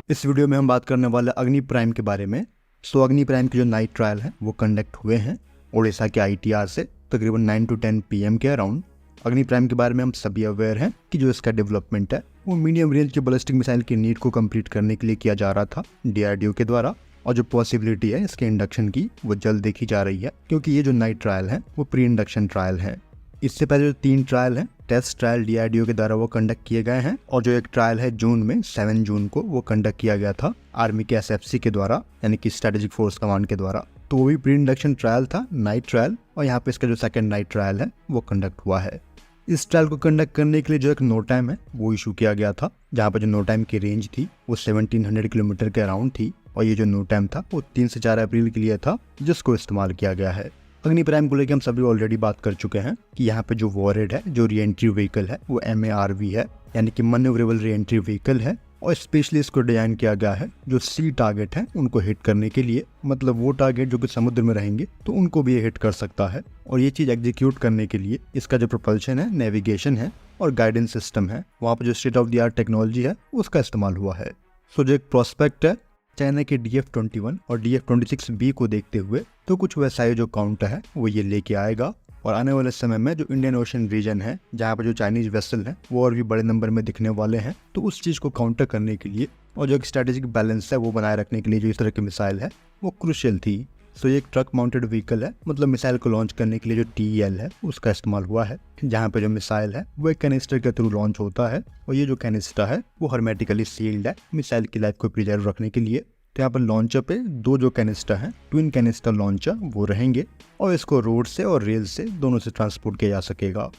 इस वीडियो में हम बात करने वाले अग्नि प्राइम के बारे में। अग्नि प्राइम के जो नाइट ट्रायल है वो कंडक्ट हुए हैं ओडिशा के ITR से तकरीबन 9 to 10 PM के अराउंड। अग्नि प्राइम के बारे में हम सभी अवेयर हैं कि जो इसका डेवलपमेंट है वो मीडियम रेंज के बैलिस्टिक मिसाइल की नीड को कंप्लीट करने के लिए किया जा रहा था DRDO के द्वारा, और जो पॉसिबिलिटी है इसके इंडक्शन की वो जल्द देखी जा रही है, क्योंकि ये जो नाइट ट्रायल है वो प्री इंडक्शन ट्रायल है। इससे पहले जो 3 ट्रायल हैं टेस्ट ट्रायल DRDO के द्वारा वो कंडक्ट किए गए हैं, और जो एक ट्रायल है जून में 7 जून को वो कंडक्ट किया गया था आर्मी के SFC के द्वारा, यानी कि स्ट्रेटेजिक फोर्स कमांड के द्वारा। तो वो भी प्री इंडक्शन ट्रायल था, नाइट ट्रायल, और यहाँ पे इसका जो सेकंड नाइट ट्रायल है वो कंडक्ट हुआ है। इस ट्रायल को कंडक्ट करने के लिए जो एक नो टाइम है वो इशू किया गया था, जहाँ पर जो नो टाइम की रेंज थी वो 1700 किलोमीटर के अराउंड थी, और ये जो नो टाइम था वो 3 से 4 अप्रैल के लिए था, जिसको इस्तेमाल किया गया है। अग्नि प्राइम को लेकर हम सभी ऑलरेडी बात कर चुके हैं कि यहाँ पे जो वॉरहेड है, जो री एंट्री व्हीकल है वो MARV है, यानी कि मैन्यूवरेबल री एंट्री व्हीकल है, और स्पेशली इसको डिजाइन किया गया है जो सी टारगेट है उनको हिट करने के लिए। मतलब वो टारगेट जो कि समुद्र में रहेंगे तो उनको भी ये हिट कर सकता है, और ये चीज एग्जीक्यूट करने के लिए इसका जो प्रोपल्शन है, नेविगेशन है और गाइडेंस सिस्टम है, वहाँ पर जो state of the art technology है उसका इस्तेमाल हुआ है। जो एक प्रोस्पेक्ट है चाइना के DF-21 और DF-26B को देखते हुए तो कुछ वैसा ही जो काउंटर है वो ये लेके आएगा, और आने वाले समय में जो इंडियन ओशन रीजन है जहाँ पर जो चाइनीज वेसल है वो और भी बड़े नंबर में दिखने वाले हैं, तो उस चीज को काउंटर करने के लिए और जो एक स्ट्रेटेजिक बैलेंस है वो बनाए रखने के लिए जो इस तरह की मिसाइल है वो क्रूशियल थी। ये एक ट्रक माउंटेड व्हीकल है, मतलब मिसाइल को लॉन्च करने के लिए जो TEL है उसका इस्तेमाल हुआ है, जहाँ पे जो मिसाइल है वो एक कैनिस्टर के थ्रू लॉन्च होता है, और ये जो कैनिस्टर है वो हर्मेटिकली सील्ड है मिसाइल की लाइफ को प्रिजर्व रखने के लिए। तो यहाँ पर लॉन्चर पे 2 जो कैनिस्टर हैं, ट्विन कैनिस्टर लॉन्चर, वो रहेंगे, और इसको रोड से और रेल से दोनों से ट्रांसपोर्ट किया जा सकेगा।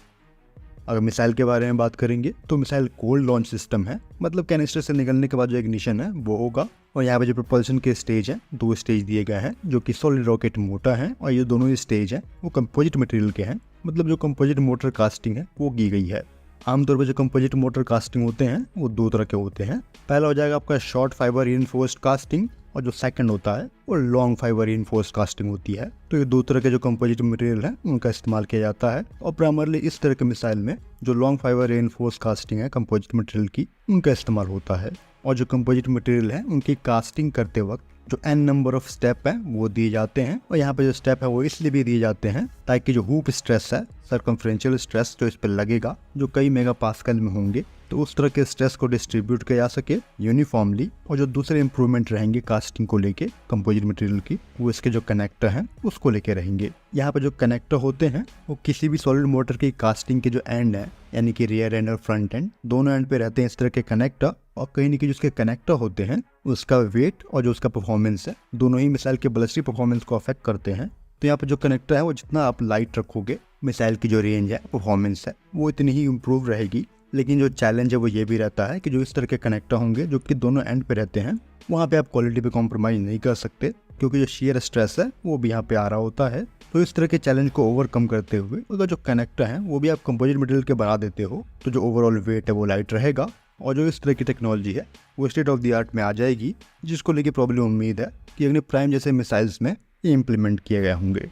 अगर मिसाइल के बारे में बात करेंगे तो मिसाइल कोल्ड लॉन्च सिस्टम है, मतलब कैनिस्टर से निकलने के बाद जो इग्निशन है वो होगा, और यहाँ पे जो प्रोपल्शन के स्टेज हैं 2 स्टेज दिए गए हैं जो कि सॉलिड रॉकेट मोटर हैं, और ये दोनों ही स्टेज हैं वो कंपोजिट मटेरियल के हैं, मतलब जो कंपोजिट मोटर कास्टिंग है वो की गई है। आमतौर पर जो कंपोजिट मोटर कास्टिंग होते हैं वो 2 तरह के होते हैं। पहला हो जाएगा आपका शॉर्ट फाइबर रीइंफोर्स्ड कास्टिंग, और जो सेकंड होता है वो लॉन्ग फाइबर रीइंफोर्स्ड कास्टिंग होती है। तो ये 2 तरह के जो कंपोजिट मटेरियल है उनका इस्तेमाल किया जाता है, और प्राइमरली इस तरह के मिसाइल में जो लॉन्ग फाइबर रीइंफोर्स्ड कास्टिंग है कंपोजिट मटेरियल की, उनका इस्तेमाल होता है। और जो कंपोजिट मटेरियल है उनकी कास्टिंग करते वक्त जो n नंबर ऑफ स्टेप है वो दिए जाते हैं, और यहाँ पे जो स्टेप है वो इसलिए भी दिए जाते हैं ताकि जो हूप स्ट्रेस है, सर्कमफ्रेंशियल स्ट्रेस जो इस पर लगेगा जो कई मेगापास्कल में होंगे, तो उस तरह के स्ट्रेस को डिस्ट्रीब्यूट किया जा सके यूनिफॉर्मली। और जो दूसरे इंप्रूवमेंट रहेंगे कास्टिंग को लेके कंपोजिट मटेरियल की, वो इसके जो कनेक्टर हैं उसको लेके रहेंगे। यहाँ पे जो कनेक्टर होते हैं वो किसी भी सॉलिड मोटर की कास्टिंग के जो एंड है, यानी कि रियर एंड और फ्रंट एंड, दोनों एंड पे रहते हैं इस तरह के कनेक्टर, और कहीं ना कहीं जो उसके कनेक्टर होते हैं उसका वेट और जो उसका परफॉर्मेंस है दोनों ही मिसाइल के बैलिस्टिक परफॉर्मेंस को अफेक्ट करते हैं। तो यहाँ पे जो कनेक्टर है वो जितना आप लाइट रखोगे, मिसाइल की जो रेंज है, परफॉर्मेंस है, वो इतनी ही इम्प्रूव रहेगी। लेकिन जो चैलेंज है वो ये भी रहता है कि जो इस तरह के कनेक्टर होंगे जो कि दोनों एंड पे रहते हैं, वहाँ पे आप क्वालिटी पे कॉम्प्रोमाइज नहीं कर सकते, क्योंकि जो शेयर स्ट्रेस है वो भी यहाँ पे आ रहा होता है। तो इस तरह के चैलेंज को ओवरकम करते हुए अगर जो कनेक्टर है वो भी आप कंपोजिट मटेरियल के बना देते हो, तो जो ओवरऑल वेट है वो लाइट रहेगा, और जो इस तरह की टेक्नोलॉजी है वो स्टेट ऑफ द आर्ट में आ जाएगी, जिसको लेके प्रॉब्लम उम्मीद है कि अग्नि प्राइम जैसे मिसाइल्स में ये इम्प्लीमेंट किए गए होंगे।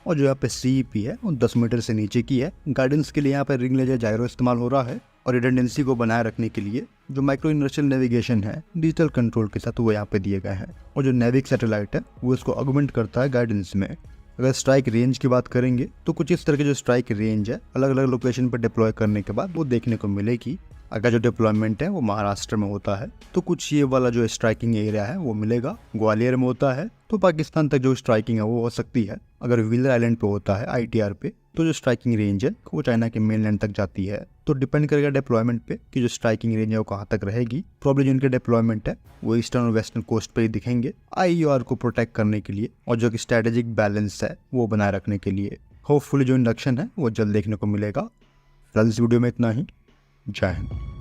और जो यहाँ पे CEP है वो 10 मीटर से नीचे की है। गाइडेंस के लिए यहाँ पे रिंग लेजर जायरो इस्तेमाल हो रहा है, और रिडंडेंसी को बनाए रखने के लिए जो माइक्रो इनर्शियल नेविगेशन है डिजिटल कंट्रोल के साथ वो यहाँ पे दिए गए हैं, और जो नेविक सैटेलाइट है वो इसको ऑगमेंट करता है गाइडेंस में। अगर स्ट्राइक रेंज की बात करेंगे तो कुछ इस तरह की जो स्ट्राइक रेंज है अलग अलग लोकेशन पर डिप्लॉय करने के बाद वो देखने को मिलेगी। अगर जो डिप्लॉयमेंट है वो महाराष्ट्र में होता है तो कुछ ये वाला जो स्ट्राइकिंग एरिया है वो मिलेगा। ग्वालियर में होता है तो पाकिस्तान तक जो स्ट्राइकिंग है वो हो सकती है। अगर व्हीलर आइलैंड पे होता है ITR पे तो जो स्ट्राइकिंग रेंज है वो चाइना के मेनलैंड तक जाती है। तो डिपेंड करेगा डिप्लॉयमेंट पे कि जो स्ट्राइकिंग रेंज है वो कहाँ तक रहेगी। प्रॉब्लम जिनके डिप्लॉयमेंट है वो ईस्टर्न और वेस्टर्न कोस्ट पे ही दिखेंगे IER को प्रोटेक्ट करने के लिए, और जो कि स्ट्रेटेजिक बैलेंस है वो बनाए रखने के लिए। होपफुली जो इंडक्शन है वो जल्द देखने को मिलेगा। फिलहाल इस वीडियो में इतना ही। जय हिंद।